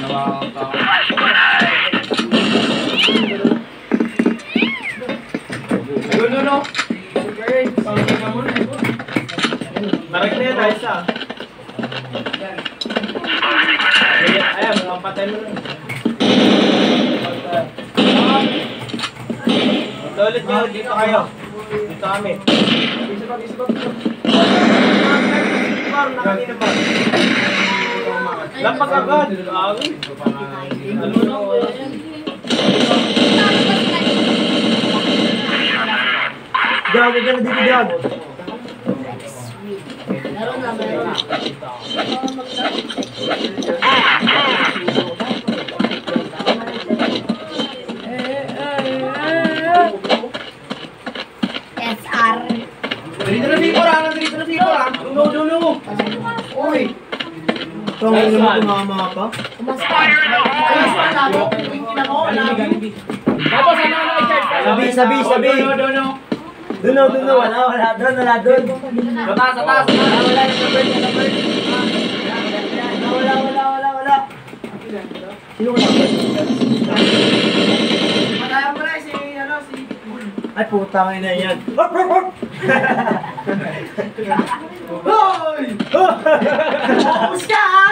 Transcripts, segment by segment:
No. Marag na yan, ayos ah. Ayan, mapatay mo na. Ito ulit nyo, dito kayo. Dito kami. Nakanina pa. Lapag agad. Ano na ko yan? Gag, gag na dito, gag. SR. Dito na Vicor. Dulo. Uy. Ito ang ina mo tumama pa. Sabi. Duno, wala doon. Sa taas. Wala. Sino wala? Matayan mo na si Ay, putang ina yan. Hoy! Focus ka ha!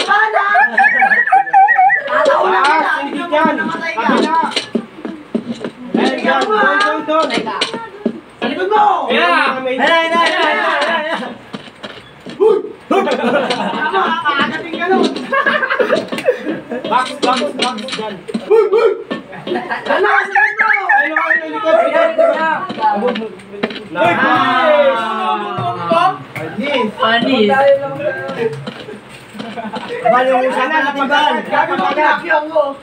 Bala! Ataw na kita! Hindi mo namatay ka! Doon. Sa likod mo! Ay. Makakagating ka nun! Box dyan. Ano? Sa likod mo! Panis. Bal, yung usapan natin, Bal. Gagawin mo!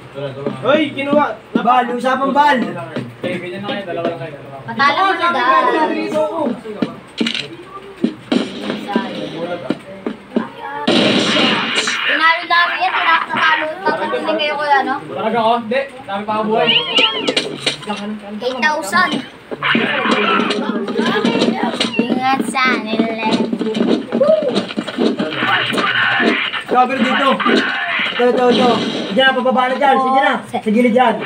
Hoy, kinuha. Bal, yung usapan, Bal. Ganyan na kayo, dalawa lang kayo. Patalo mo na dahil! Pinalo namin yan, tatalo din kayo kuya, no? Parang ako? Hindi, dami pa ako buhay. 8,000! Ingat sa nila! Cover dito. Ito. Diyan na, pababa na dyan. Sige na. Sa gilid dyan.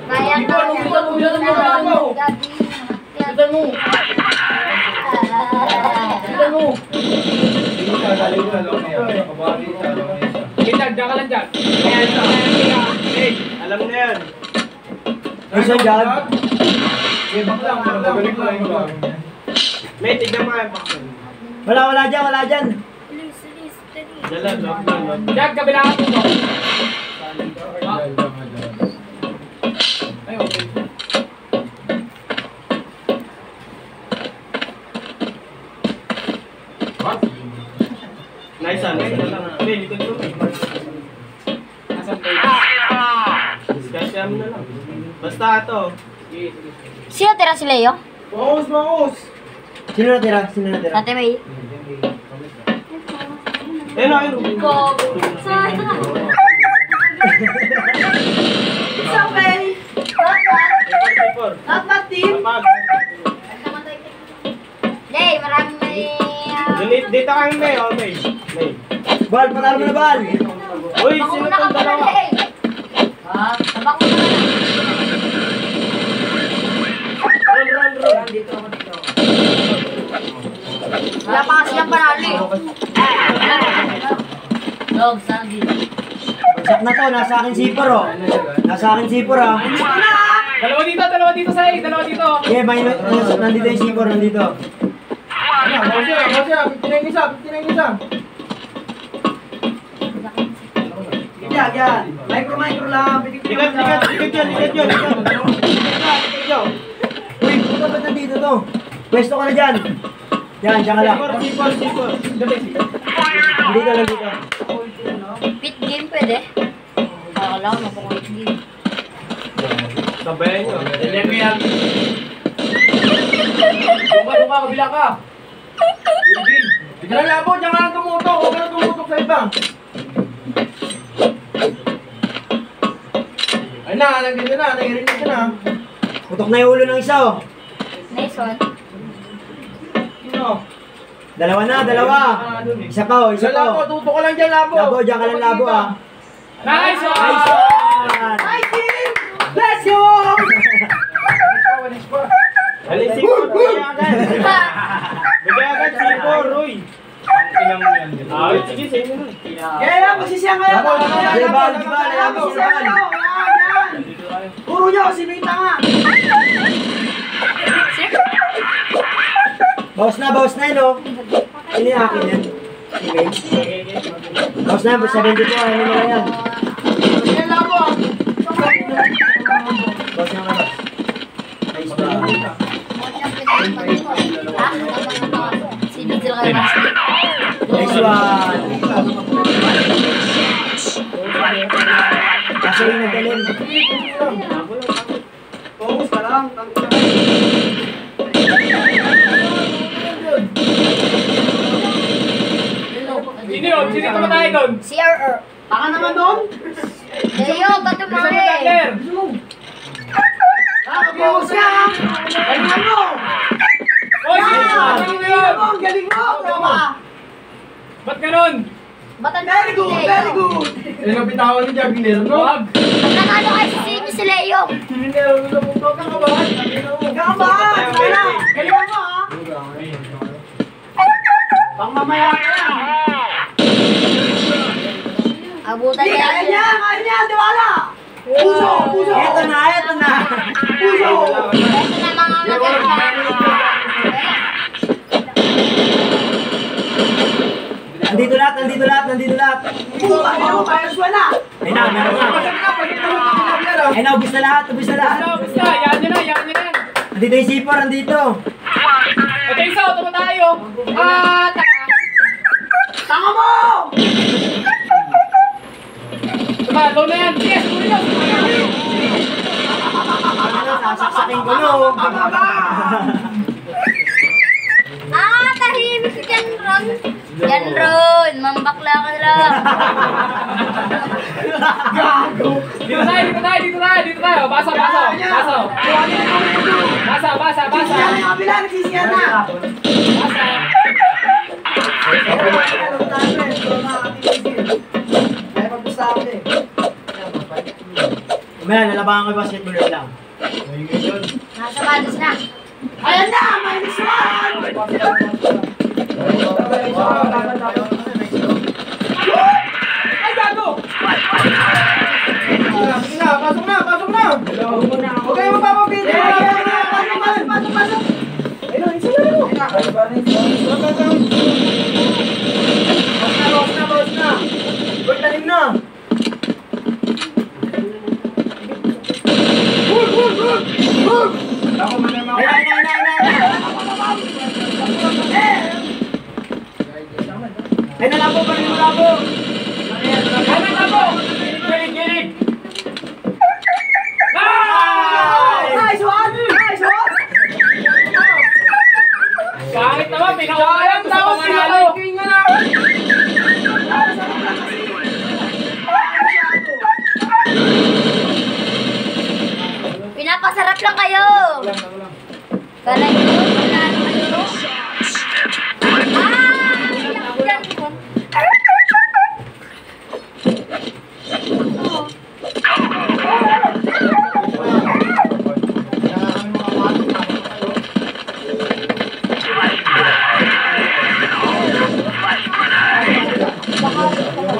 Kaya ka Kitag, dyan ka lang dyan. Alam mo na yan. Ay, siya dyan. May tignan mo nga. Wala dyan. Dalan, lock. Jack, kabila ka po. Ay, okay. What? Nice. Hindi, likod mo. Nasaan kayo? Discussion mo na lang. Basta ito. Sino tira si Leo? Bangus! Sino natira? Tate May. Ayun. It's okay. Dapat din. Lay, maraming may... Dito kami May. Bal, patalo mo na, Bal. Uy, Tabak sino mo na ka itong pala, dalawa? Lay. Tabak mo na ka. Roll. Wala pa kasi ng panalo eh. Dog, saan dito? Bagsak na to. Nasa akin sipor, oh. Dalawa dito, Say. Dalawa dito. Okay, nandito yung sipor. Nandito. Bosya. 59 isa. Yan. Micro lang. Likat yun. Uy, puta ba't nandito to? Pwesto ka na dyan. Diyan ka lang. Sipor. Dito. Pit game pwede? Wala ko mapapit game. Sabayan nyo. Hindi mo yan. Duka, kabila ka. Diyan lang po, diyan ka lang tumutok. Huwag ka lang tumutok sa iba. Ay na, nandito na, nangirinig ka na. Putok na yung ulo ng isa, oh. Nice one. Dalawa na, dalawa. Isa pa, oh, isa pa. Oh. Tuto ko lang dyan, labo. Labo, diyan ka lang labo ah. Nice one! Nice one! Nice team! Bless you! Alin si Por, bigay agad. Bigay agad si Por, Roy. Ilang mo yan. Sige, sa'yo mo nun. Kaya magsisiyang kayo. Di ba, layami sila ba? Puro nyo, sinita nga. Bawas na yun, oh. Sino yung akin yan? Si May? Bawas na, 72, ano nila yan? Yan labo. Bawas na, bawas. Nice ba? Sinigil kayo mas. Nice one! Kaso yung nagaling. Focus ka lang. Sino yun? Sino tumatay doon? CRR. Taka naman doon. Leo, bato mo Bisa mo eh. Tucker? Focus ka. Galingan mo. Oy, sino tumatay yun? Ang galing mo. Tama. Ba't ganun? Batan Very good, very good. Yan ang bitawan ni Jagner, no? Wag. Nanalo kayo sa sino si Leo. Kakabahan. Sana. Galingan mo, ha? Pang mamaya ka lang. Abutan Hindi, niya. kaya niya. Kaya niya. Tiwala. Puso. Puso. Eto na, eto na. Puso. Ito na mga maganda. Nandito lahat, nandito lahat, nandito lahat. Puta, ano? Kayas wala. Ayun na, meron na. Ayun na, ubus na lahat, ubus na lahat. Basta, yan nyo na, yan nyo na. Nandito yung sipor, nandito. Ito isa, tumatay yun. Tanga mo! Tumalo na yan. Yes, tuloy na. Ano, sasaksakin ko no. Tahimik si Janron. Janron, mambakla ka lang. Dito tayo, dito tayo. Basa. Nagsisiyan na yung kabila, nagsisiyan na. Basa. Kaya pag-gustahan ko eh. Umaya, nalabangan ko yung basketball lang. Nasa balos na. Ayan na! Minus one! Ay, gago! Sige na, pasok na! Huwag kayo magpapapili! Pasok! Ayun, isa na rin mo! Bawas na! Gol, talim na. Ay, nalabo pa rin, nalabo. Gilig. Nice one! Kahit naman, pinakawalan sa panganalo. Pinapasarap lang kayo. Kala nyo, panalo kayo.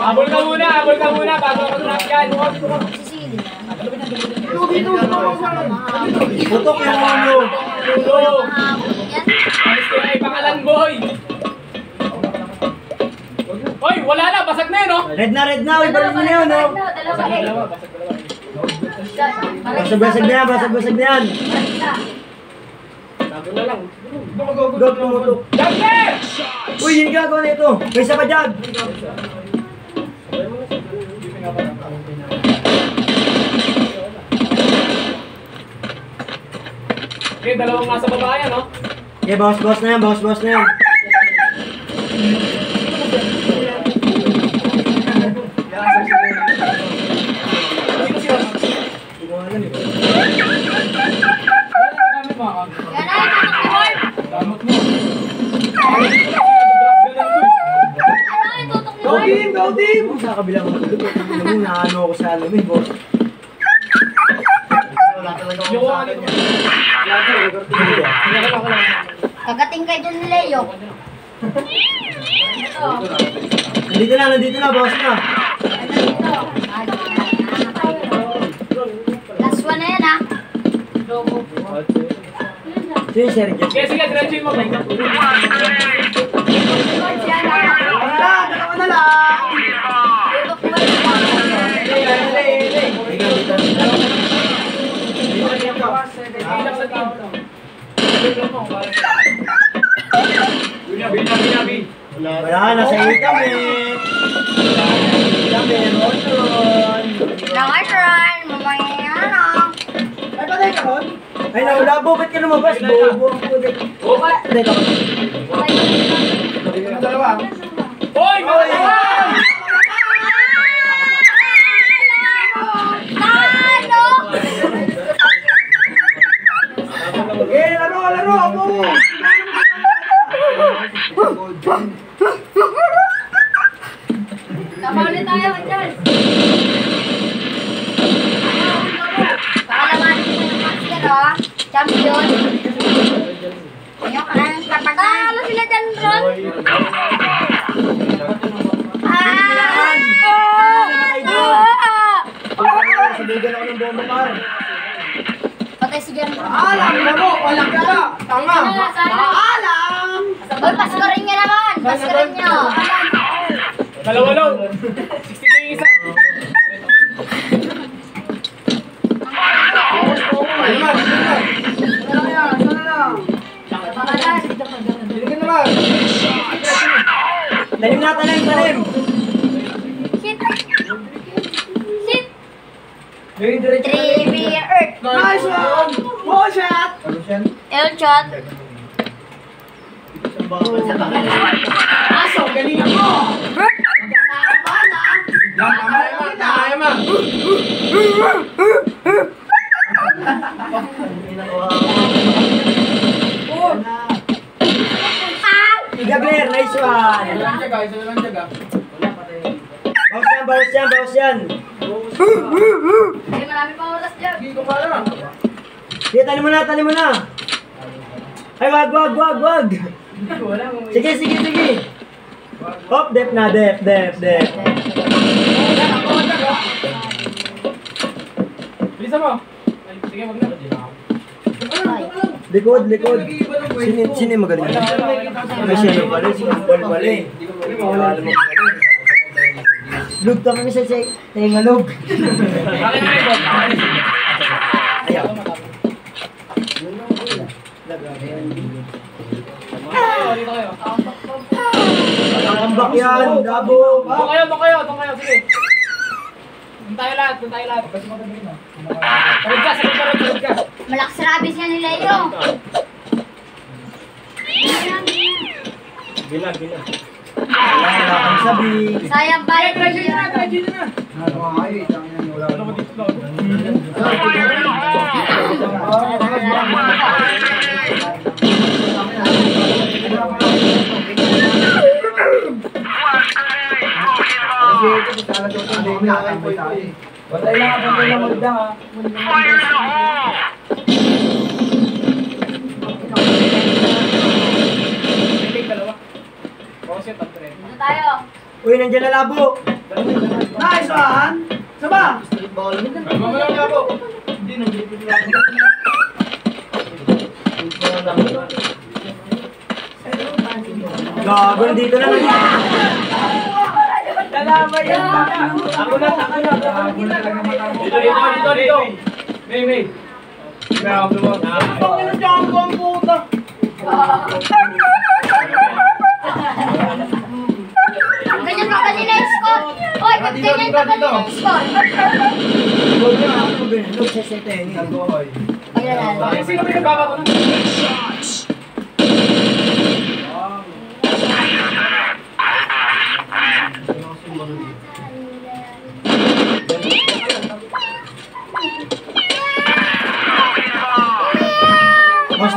Abol ka muna bago ako tumakyan. Sisili na. Putok yung ulo. Yan. Alis ka ay pangalan, boy. Hoy, wala na, basag na yun, no? Red na. Uy, balik mo na yun, no? Dalawa. Basag-basag na yan. Sabi na lang. Go, tumutok. Jagger! Uy, yun gagawa na ito. May isa pa dyan. Okay, dalawang nasa baba yan, no? Okay, bawas na yan. Sino? Yan na, itutok ni Mark. Damot mo. Ano, itutok ni Go Mark. team! Go team! Sa kabilang matulog. Naano ako sa ano eh, boss. Wala talaga ako Yung sa ano akin. Kagating kayo dun ni Leo. Ito. Nandito na, boss na. Last one na yan ah. Ito yung Sergio. Sige, sige, diretso mo. Wala! Dalawa na lang! Tutok ni Mark. Wala, nasa iyo kami. Kami, Ron. Langan run. Mamaya yan ah. Ay, patay ka ron? Ay, naulabo, ba't ka lumabas? Bobo ang putik. Teka. Dalawa. Hoy! Talo! Okay, laro! Abo mo! Tama ulit tayo, Andyan. Pakalamanin mo yung master, oh. Champion. Ayun ka na yung kapag na. Ano sila dyan, Ron? Sabigan ako ng bomba, par. Patay si John. Alam na mo! Walang ka! Tama! Alam! Uy, paskorin niya naman. Paskorin niyo. Dalawa-law. 60 ko yung isa. Ay, man! Sana na yan! Sana na! Pangalan. Biligan naman! Talim na, talim. Shit. Shit. Very diretso. 3B Earth. Nice one! Wall shot! Elchot. Aso! Galingan mo! Yan, tama naman! Gabler, nice one. Bawas yan. Ay, marami pang oras dyan. Hindi ko pala. Sige, talim mo na. Ay, wag. Sige. Hop, dep na. Bilisan mo. Ay, sige, wag na. Likod. Sino yung magaling? Ay, siya yung pala. Pala eh. Lug kami sa tenga lug. Bakit na ito? Ayaw. Dito kayo. Tambak yan, dabo. Doon kayo. Sige. Doon tayo lahat. Sagad ka. Malakas rabis niya ni Leo. Gila. Wala kang sabi. Sayang balik Diretso niya. na. Ano ba dito? Patay lang magdang ha. Dalawa. Bawas yan, tatlo rin. Dito tayo. Uy, nandiyan na labo. Nice one! Saba! Mamaya nga po. Gago, dito na lang. Ako na. Dito. May. Panginoon dyan ko ang puta! Ganyan ka kanina yung score. Oy, ganyan ka kanina yung score. Lug sa tenga. Ay, Sino may nagbabato na?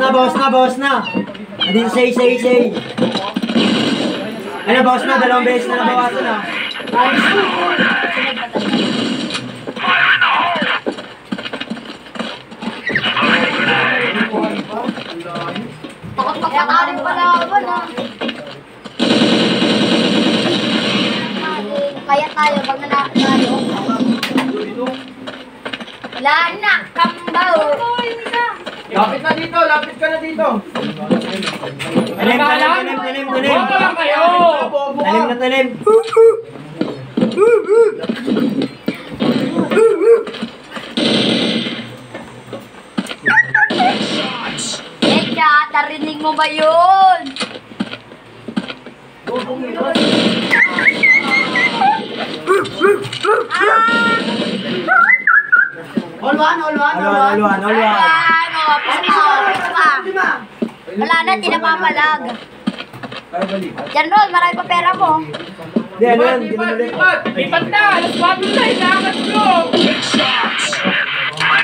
Bawas bawas na. Andito say. Ano, bawas na, 2 beses na nabawasan na. Takot pagkakarin pala ako na. Kaya tayo pag nanalo. Wala na, kambaw. Lapit na dito, lapit ka na dito. Talim. Bobo lang kayo! Talim na talim. Teka, tarinig mo ba yun? All one. Alwan. Ano, pisa pa. Wala na, tinapapalag. Yan Ron, marami pa pera mo. Hindi, ano yan, hindi na ulit. Lipat na! Alas 4 na! Inaangat ko!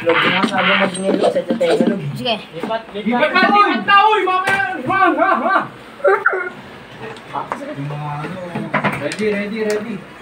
Log, sabi mag-nilo sa tenga, Log. Sige. Lipat na! Uy! Mamaya! Ready.